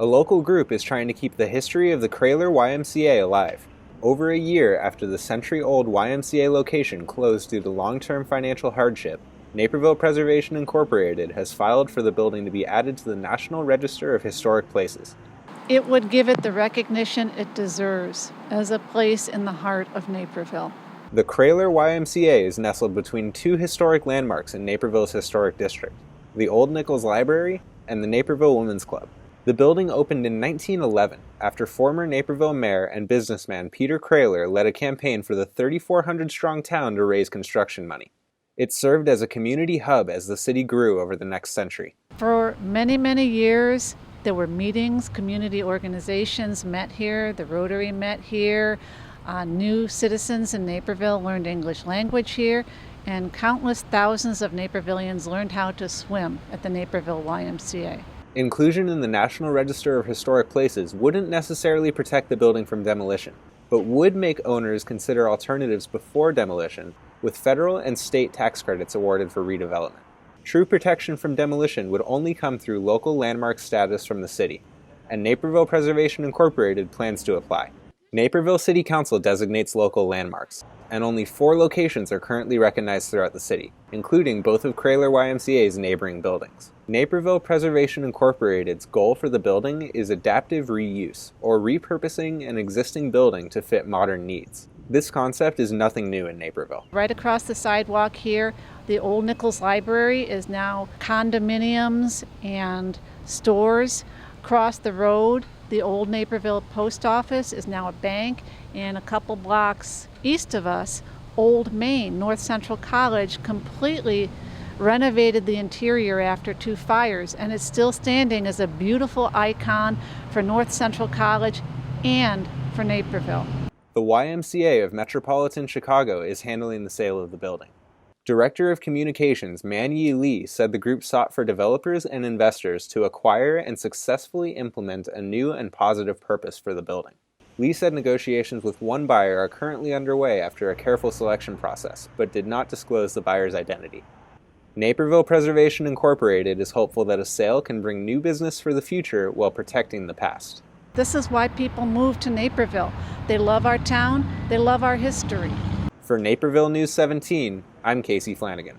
A local group is trying to keep the history of the Kroehler YMCA alive. Over a year after the century-old YMCA location closed due to long-term financial hardship, Naperville Preservation Incorporated has filed for the building to be added to the National Register of Historic Places. It would give it the recognition it deserves as a place in the heart of Naperville. The Kroehler YMCA is nestled between two historic landmarks in Naperville's historic district, the Old Nichols Library and the Naperville Women's Club. The building opened in 1911 after former Naperville mayor and businessman Peter Kroehler led a campaign for the 3,400-strong town to raise construction money. It served as a community hub as the city grew over the next century. For many, many years, there were meetings, community organizations met here, the Rotary met here, new citizens in Naperville learned English language here, and countless thousands of Napervillians learned how to swim at the Naperville YMCA. Inclusion in the National Register of Historic Places wouldn't necessarily protect the building from demolition, but would make owners consider alternatives before demolition, with federal and state tax credits awarded for redevelopment. True protection from demolition would only come through local landmark status from the city, and Naperville Preservation Incorporated plans to apply. Naperville City Council designates local landmarks, and only 4 locations are currently recognized throughout the city, including both of Kroehler YMCA's neighboring buildings. Naperville Preservation Incorporated's goal for the building is adaptive reuse, or repurposing an existing building to fit modern needs. This concept is nothing new in Naperville. Right across the sidewalk here, the Old Nichols Library is now condominiums and stores. Across the road, the old Naperville Post Office is now a bank, and a couple blocks east of us, Old Main, North Central College, completely renovated the interior after 2 fires, and it's still standing as a beautiful icon for North Central College and for Naperville. The YMCA of Metropolitan Chicago is handling the sale of the building. Director of Communications Man-Yi Lee said the group sought for developers and investors to acquire and successfully implement a new and positive purpose for the building. Lee said negotiations with one buyer are currently underway after a careful selection process, but did not disclose the buyer's identity. Naperville Preservation Incorporated is hopeful that a sale can bring new business for the future while protecting the past. This is why people move to Naperville. They love our town, they love our history. For Naperville News 17, I'm Casey Flanagan.